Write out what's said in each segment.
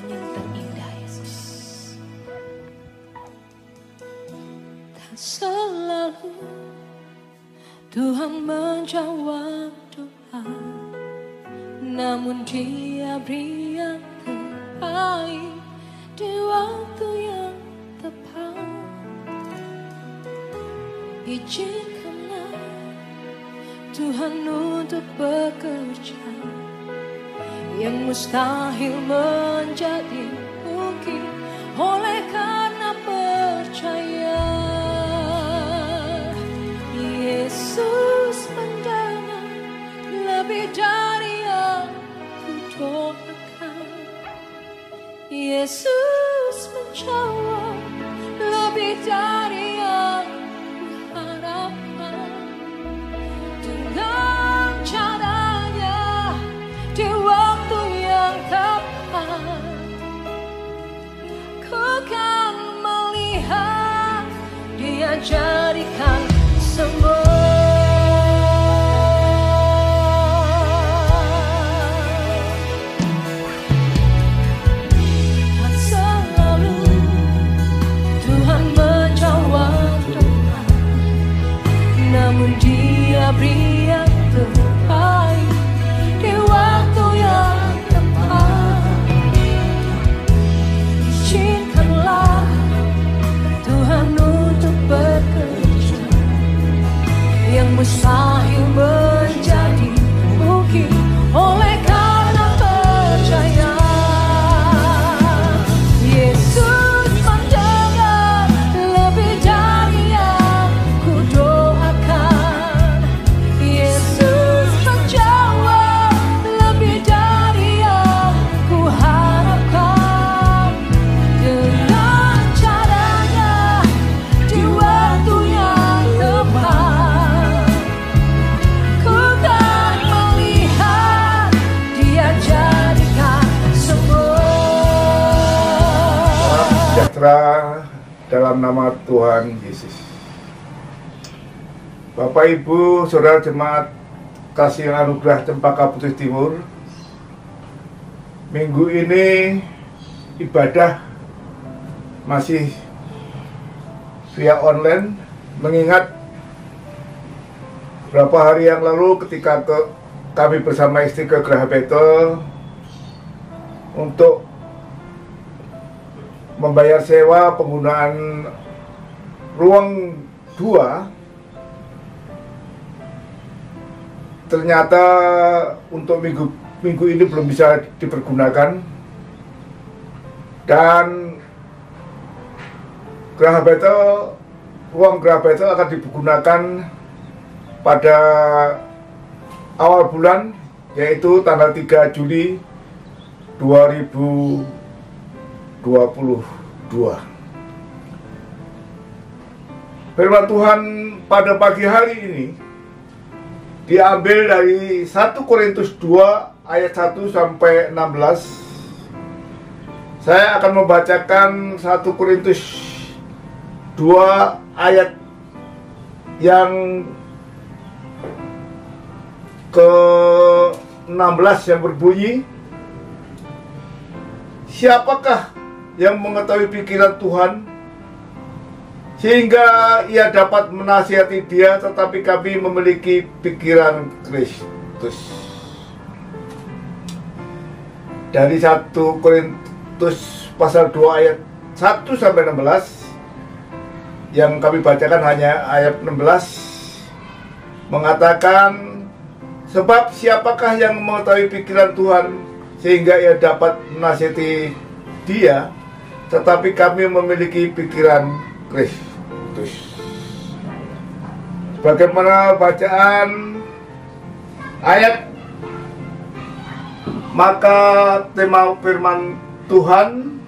Tuhan yang terindah, Yesus. Dan selalu Tuhan menjawab doa, namun Dia beri yang terbaik di waktu yang tepat. Izinkanlah Tuhan untuk bekerja, yang mustahil menjadi mungkin oleh karena percaya. Yesus mendengar lebih dari yang kudoakan. Yesus menjawab lebih dari yang kuharapkan. Dengan caranya di waktu yang tepat, ku kan melihat Dia jadikan semua. Dan selalu Tuhan menjawab doa, namun Dia beri yang terbaik di waktu yang tepat. Izinkanlah Tuhan untuk bekerja, yang mustahil menjadi mungkin oleh karena percaya. Yesus mendengar lebih dari yang kudoakan. Yesus menjawab lebih dari yang kuharapkan. Dengan caranya di waktu yang tepat, ku kan melihat Dia jadikan semua. Sejahtera dalam nama Tuhan Yesus. Bapak Ibu Saudara Jemaat Kasih Anugerah Cempaka Putih Timur, minggu ini ibadah masih via online, mengingat berapa hari yang lalu ketika kami bersama istri ke Geraha Betel untuk membayar sewa penggunaan ruang 2, ternyata untuk minggu ini belum bisa dipergunakan, dan ruang Geraha Betel akan digunakan pada awal bulan, yaitu tanggal 3 Juli 2022. Firman Tuhan pada pagi hari ini diambil dari 1 Korintus 2 ayat 1 sampai 16. Saya akan membacakan 1 Korintus 2 ayat yang ke-16 yang berbunyi, siapakah yang mengetahui pikiran Tuhan sehingga ia dapat menasihati Dia, tetapi kami memiliki pikiran Kristus. Dari 1 Korintus pasal 2 ayat 1 sampai 16, yang kami bacakan hanya ayat 16, mengatakan, sebab siapakah yang mengetahui pikiran Tuhan sehingga ia dapat menasihati Dia, tetapi kami memiliki pikiran Kristus. Bagaimana bacaan ayat, maka tema firman Tuhan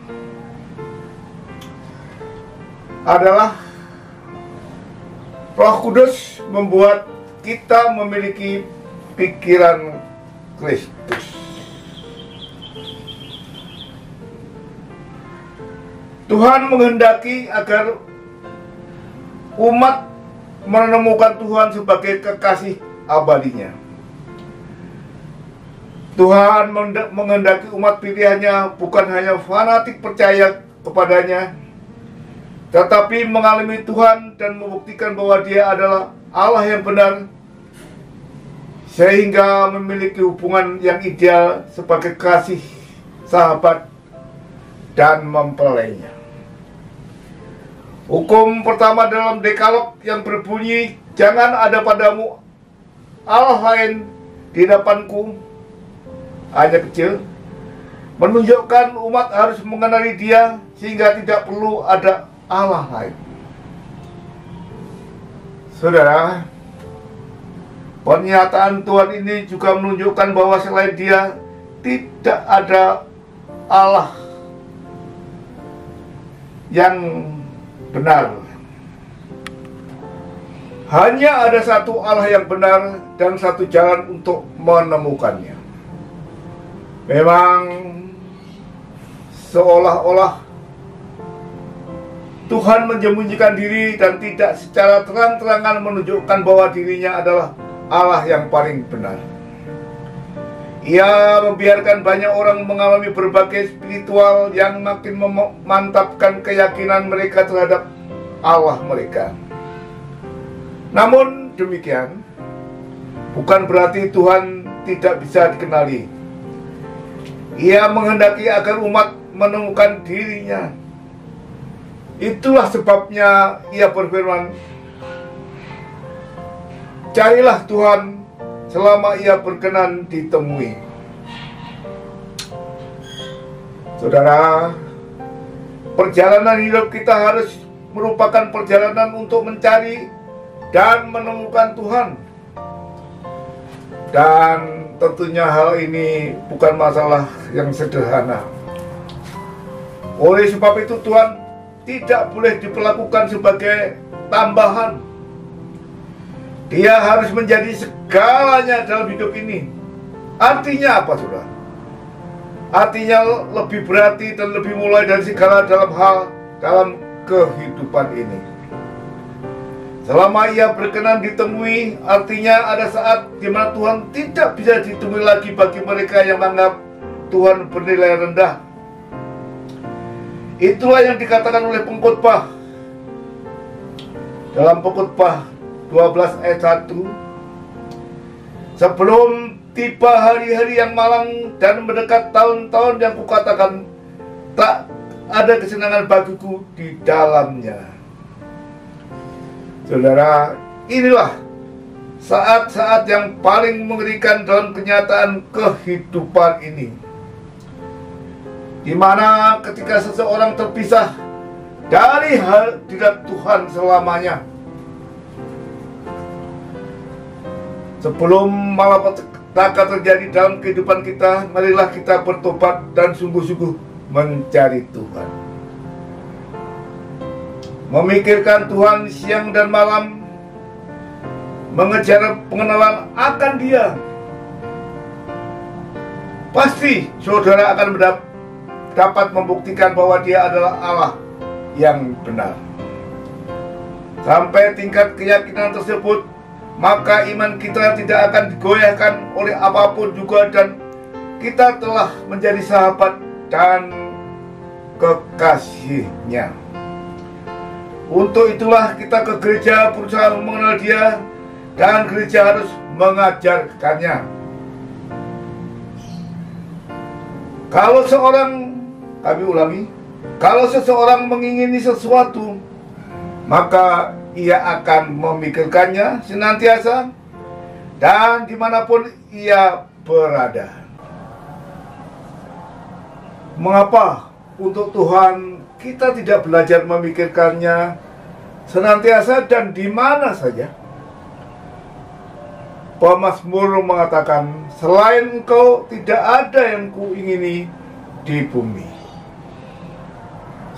adalah Roh Kudus membuat kita memiliki pikiran Kristus. Tuhan menghendaki agar umat menemukan Tuhan sebagai kekasih abadinya. Tuhan menghendaki umat pilihannya bukan hanya fanatik percaya kepadanya, tetapi mengalami Tuhan dan membuktikan bahwa Dia adalah Allah yang benar, sehingga memiliki hubungan yang ideal sebagai kasih, sahabat, dan mempelainya. Hukum pertama dalam Dekalog yang berbunyi, jangan ada padamu Allah lain di hadapanku, hanya kecil, menunjukkan umat harus mengenali Dia sehingga tidak perlu ada Allah lain. Saudara, pernyataan Tuhan ini juga menunjukkan bahwa selain Dia tidak ada Allah yang benar. Hanya ada satu Allah yang benar dan satu jalan untuk menemukannya. Memang seolah-olah Tuhan menyembunyikan diri dan tidak secara terang-terangan menunjukkan bahwa dirinya adalah Allah yang paling benar. Ia membiarkan banyak orang mengalami berbagai spiritual yang makin memantapkan keyakinan mereka terhadap Allah mereka. Namun demikian, bukan berarti Tuhan tidak bisa dikenali. Ia menghendaki agar umat menemukan dirinya. Itulah sebabnya Ia berfirman, carilah Tuhan selama Ia berkenan ditemui. Saudara, perjalanan hidup kita harus merupakan perjalanan untuk mencari dan menemukan Tuhan. Dan tentunya hal ini bukan masalah yang sederhana. Oleh sebab itu Tuhan tidak boleh diperlakukan sebagai tambahan. Dia harus menjadi segalanya dalam hidup ini. Artinya apa, saudara? Artinya lebih berarti dan lebih mulai dari segala dalam hal dalam kehidupan ini. Selama Ia berkenan ditemui, artinya ada saat di mana Tuhan tidak bisa ditemui lagi bagi mereka yang menganggap Tuhan bernilai rendah. Itulah yang dikatakan oleh pengkhotbah dalam Pengkhotbah 12 ayat 1. Sebelum tiba hari-hari yang malang dan mendekat tahun-tahun yang kukatakan, tak ada kesenangan bagiku di dalamnya. Saudara, inilah saat-saat yang paling mengerikan dalam kenyataan kehidupan ini, di mana ketika seseorang terpisah dari hadirat Tuhan selamanya. Sebelum malapetaka terjadi dalam kehidupan kita, marilah kita bertobat dan sungguh-sungguh mencari Tuhan. Memikirkan Tuhan siang dan malam, mengejar pengenalan akan Dia. Pasti saudara akan dapat membuktikan bahwa Dia adalah Allah yang benar. Sampai tingkat keyakinan tersebut, maka iman kita tidak akan digoyahkan oleh apapun juga, dan kita telah menjadi sahabat dan kekasihnya. Untuk itulah kita ke gereja berusaha mengenal Dia, dan gereja harus mengajarkannya. Kalau seseorang mengingini sesuatu, maka ia akan memikirkannya senantiasa dan dimanapun ia berada. Mengapa untuk Tuhan kita tidak belajar memikirkannya senantiasa dan di mana saja? Pemazmur mengatakan, selain Engkau tidak ada yang kuingini di bumi.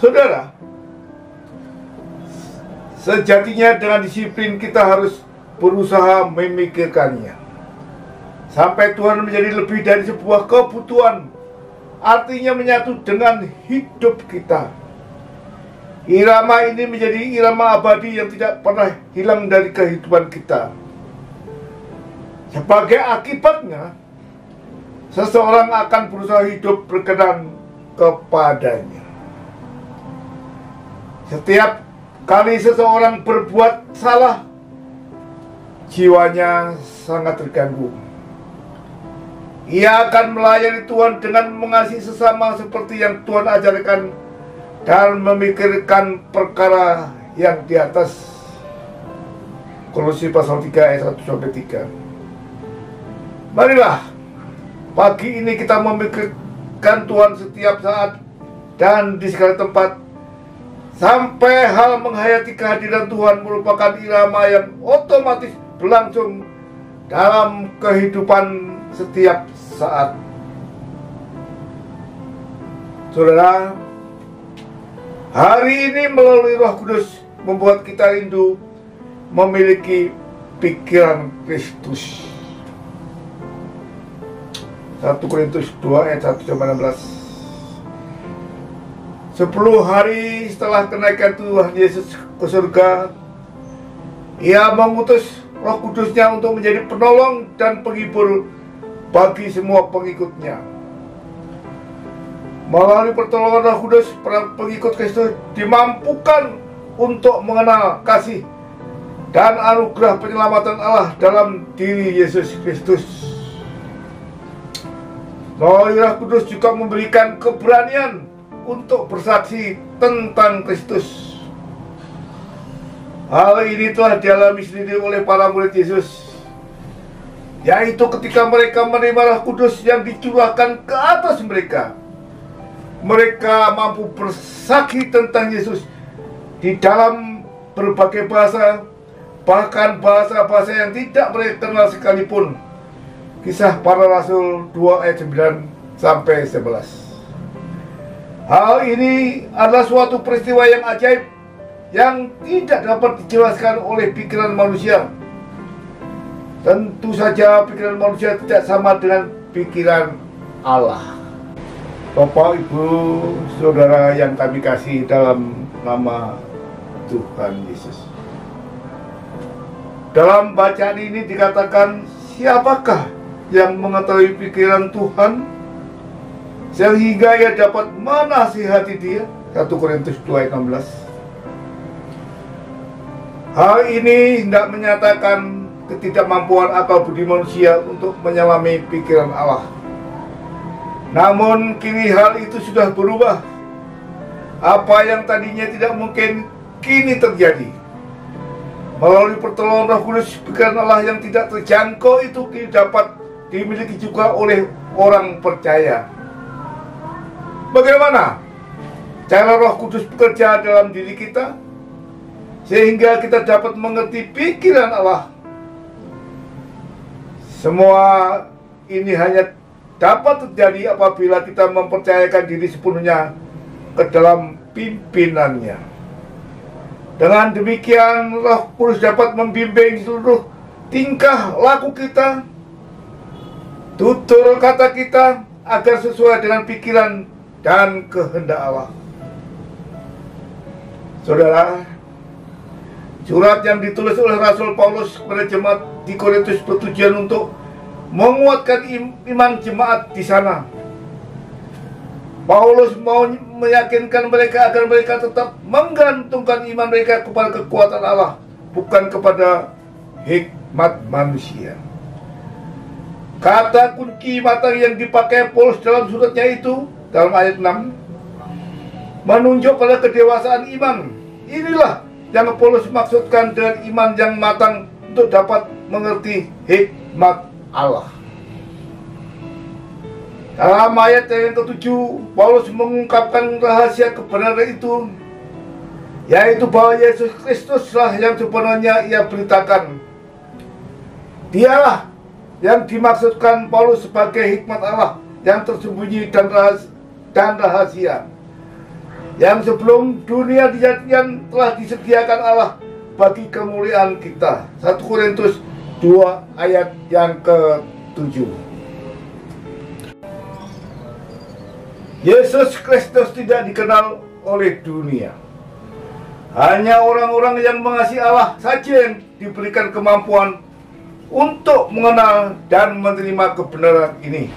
Saudara, sejatinya dengan disiplin kita harus berusaha memikirkannya sampai Tuhan menjadi lebih dari sebuah kebutuhan, artinya menyatu dengan hidup kita. Irama ini menjadi irama abadi yang tidak pernah hilang dari kehidupan kita. Sebagai akibatnya, seseorang akan berusaha hidup berkenan kepadanya. Setiap kali seseorang berbuat salah, jiwanya sangat terganggu. Ia akan melayani Tuhan dengan mengasihi sesama seperti yang Tuhan ajarkan dan memikirkan perkara yang di atas. Kolose pasal 3 ayat 1-3. Marilah pagi ini kita memikirkan Tuhan setiap saat dan di segala tempat, sampai hal menghayati kehadiran Tuhan merupakan irama yang otomatis berlangsung dalam kehidupan setiap saat. Saudara, hari ini melalui Roh Kudus membuat kita rindu memiliki pikiran Kristus. 1 Korintus 2 ayat 1-16. 10 hari setelah kenaikan Tuhan Yesus ke surga, Ia mengutus Roh Kudusnya untuk menjadi penolong dan penghibur bagi semua pengikutnya. Melalui pertolongan Roh Kudus, para pengikut Kristus dimampukan untuk mengenal kasih dan anugerah penyelamatan Allah dalam diri Yesus Kristus. Melalui Roh Kudus juga memberikan keberanian untuk bersaksi tentang Kristus. Hal ini telah dialami sendiri oleh para murid Yesus, yaitu ketika mereka menerima Roh Kudus yang dicurahkan ke atas mereka. Mereka mampu bersaksi tentang Yesus di dalam berbagai bahasa, bahkan bahasa-bahasa yang tidak mereka kenal sekalipun. Kisah Para Rasul 2 ayat 9-11. Hal ini adalah suatu peristiwa yang ajaib yang tidak dapat dijelaskan oleh pikiran manusia. Tentu saja pikiran manusia tidak sama dengan pikiran Allah. Bapak, Ibu, Saudara yang kami kasih dalam nama Tuhan Yesus, dalam bacaan ini dikatakan, siapakah yang mengetahui pikiran Tuhan sehingga ia dapat menasihati dia? 1 Korintus 2 ayat 16. Hal ini hendak menyatakan ketidakmampuan akal budi manusia untuk menyelami pikiran Allah. Namun kini hal itu sudah berubah. Apa yang tadinya tidak mungkin kini terjadi. Melalui pertolongan Roh Kudus, pikiran Allah yang tidak terjangkau itu kini dapat dimiliki juga oleh orang percaya. Bagaimana cara Roh Kudus bekerja dalam diri kita sehingga kita dapat mengerti pikiran Allah? Semua ini hanya dapat terjadi apabila kita mempercayakan diri sepenuhnya ke dalam pimpinannya. Dengan demikian, Roh Kudus dapat membimbing seluruh tingkah laku kita, tutur kata kita, agar sesuai dengan pikiran dan kehendak Allah. Saudara, surat yang ditulis oleh Rasul Paulus kepada jemaat di Korintus bertujuan untuk menguatkan iman jemaat di sana. Paulus mau meyakinkan mereka agar mereka tetap menggantungkan iman mereka kepada kekuatan Allah, bukan kepada hikmat manusia. Kata kunci materi yang dipakai Paulus dalam suratnya itu, dalam ayat 6, menunjuk pada kedewasaan iman. Inilah yang Paulus maksudkan dengan iman yang matang untuk dapat mengerti hikmat Allah. Dalam ayat yang ke-7, Paulus mengungkapkan rahasia kebenaran itu, yaitu bahwa Yesus Kristuslah yang sebenarnya ia beritakan. Dialah yang dimaksudkan Paulus sebagai hikmat Allah yang tersembunyi dan rahasia, yang sebelum dunia dijadikan telah disediakan Allah bagi kemuliaan kita. 1 Korintus 2 ayat yang ke-7. Yesus Kristus tidak dikenal oleh dunia. Hanya orang-orang yang mengasihi Allah saja yang diberikan kemampuan untuk mengenal dan menerima kebenaran ini.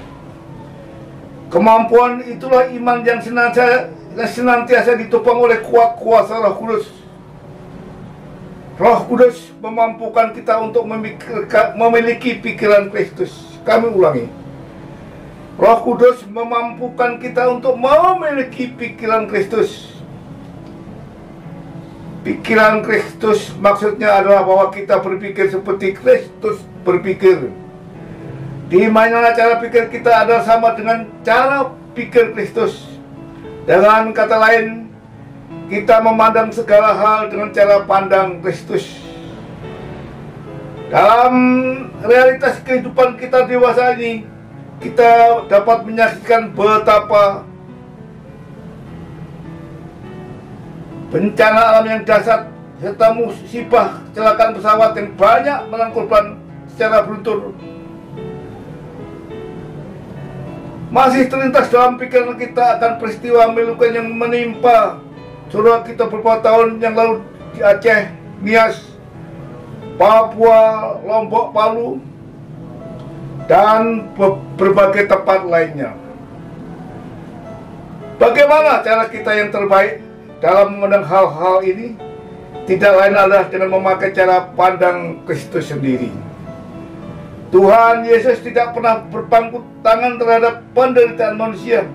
Kemampuan itulah iman yang senantiasa ditopang oleh kuasa Roh Kudus. Roh Kudus memampukan kita untuk memiliki pikiran Kristus. Kami ulangi. Roh Kudus memampukan kita untuk memiliki pikiran Kristus. Pikiran Kristus maksudnya adalah bahwa kita berpikir seperti Kristus berpikir. Di mana cara pikir kita adalah sama dengan cara pikir Kristus. Dengan kata lain, kita memandang segala hal dengan cara pandang Kristus. Dalam realitas kehidupan kita dewasa ini, kita dapat menyaksikan betapa bencana alam yang dahsyat serta musibah kecelakaan pesawat yang banyak menelan korban secara beruntun masih terlintas dalam pikiran kita akan peristiwa memilukan yang menimpa saudara kita beberapa tahun yang lalu di Aceh, Nias, Papua, Lombok, Palu, dan berbagai tempat lainnya. Bagaimana cara kita yang terbaik dalam memandang hal-hal ini? Tidak lain adalah dengan memakai cara pandang Kristus sendiri. Tuhan Yesus tidak pernah berpangku tangan terhadap penderitaan manusia.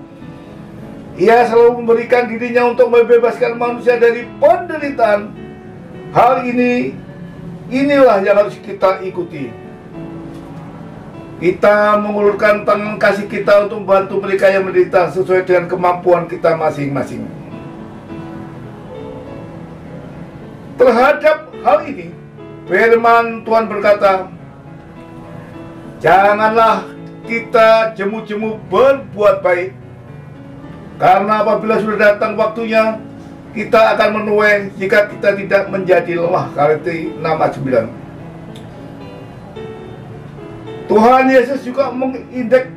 Ia selalu memberikan dirinya untuk membebaskan manusia dari penderitaan. Hal inilah yang harus kita ikuti. Kita mengulurkan tangan kasih kita untuk membantu mereka yang menderita sesuai dengan kemampuan kita masing-masing. Terhadap hal ini, firman Tuhan berkata, janganlah kita jemu-jemu berbuat baik, karena apabila sudah datang waktunya, kita akan menuai jika kita tidak menjadi lemah. Galatia 6 ayat 9. Tuhan Yesus juga mengindekkan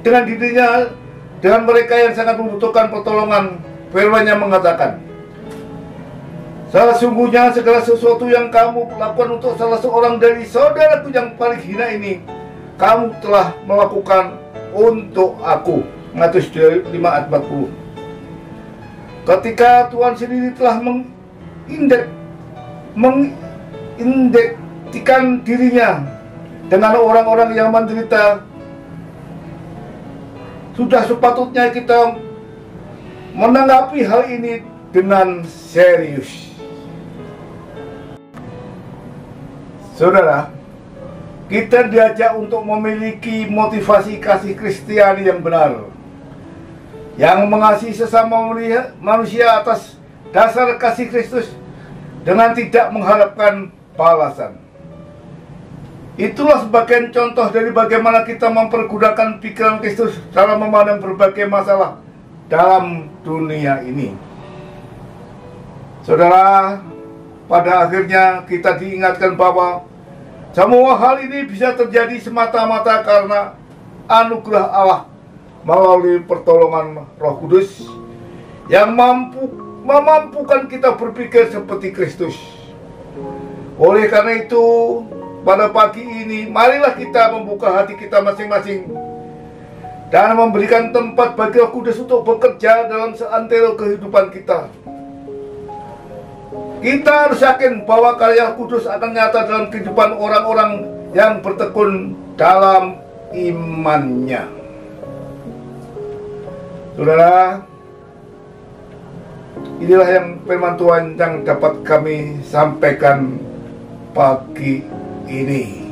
dengan dirinya dengan mereka yang sangat membutuhkan pertolongan. Firman-Nya mengatakan, sesungguhnya segala sesuatu yang kamu lakukan untuk salah seorang dari saudaraku yang paling hina ini, kamu telah melakukan untuk aku. Matius 5 ayat 40. Ketika Tuhan sendiri telah mengindekkan dirinya dengan orang-orang yang menderita, sudah sepatutnya kita menanggapi hal ini dengan serius. Saudara, kita diajak untuk memiliki motivasi kasih Kristiani yang benar, yang mengasihi sesama manusia atas dasar kasih Kristus dengan tidak mengharapkan balasan. Itulah sebagian contoh dari bagaimana kita mempergunakan pikiran Kristus dalam memandang berbagai masalah dalam dunia ini. Saudara, pada akhirnya kita diingatkan bahwa semua hal ini bisa terjadi semata-mata karena anugerah Allah melalui pertolongan Roh Kudus yang memampukan kita berpikir seperti Kristus. Oleh karena itu, pada pagi ini, marilah kita membuka hati kita masing-masing dan memberikan tempat bagi Roh Kudus untuk bekerja dalam seantero kehidupan kita. Kita harus yakin bahwa karya Roh Kudus akan nyata dalam kehidupan orang-orang yang bertekun dalam imannya. Saudara, inilah yang firman Tuhan yang dapat kami sampaikan pagi ini,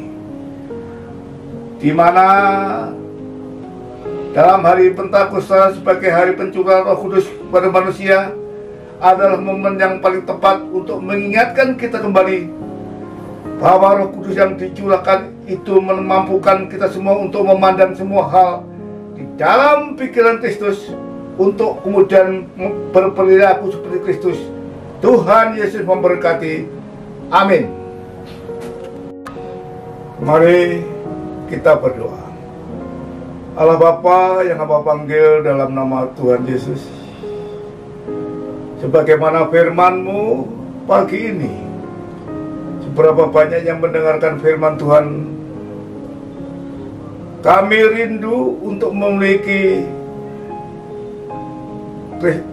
di mana dalam hari Pentakosta sebagai hari pencurahan Roh Kudus kepada manusia adalah momen yang paling tepat untuk mengingatkan kita kembali bahwa Roh Kudus yang dicurahkan itu memampukan kita semua untuk memandang semua hal di dalam pikiran Kristus, untuk kemudian berperilaku seperti Kristus. Tuhan Yesus memberkati. Amin. Mari kita berdoa. Allah Bapa yang Hamba panggil dalam nama Tuhan Yesus, sebagaimana firman-Mu pagi ini, seberapa banyak yang mendengarkan firman Tuhan Kami rindu untuk memiliki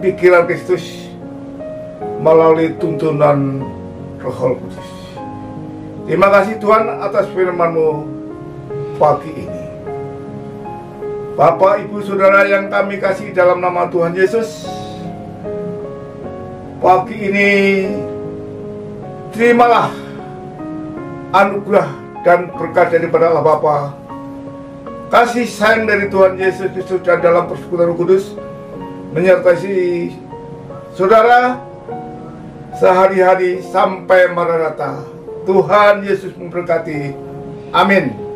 pikiran Kristus melalui tuntunan Roh Kudus. Terima kasih Tuhan atas firman-Mu pagi ini. Bapak, Ibu, Saudara yang kami kasih dalam nama Tuhan Yesus, pagi ini terimalah anugerah dan berkat daripada Allah Bapa, kasih sayang dari Tuhan Yesus Kristus dan dalam persekutuan Roh Kudus menyertai saudara sehari-hari sampai Maranatha. Tuhan Yesus memberkati. Amin.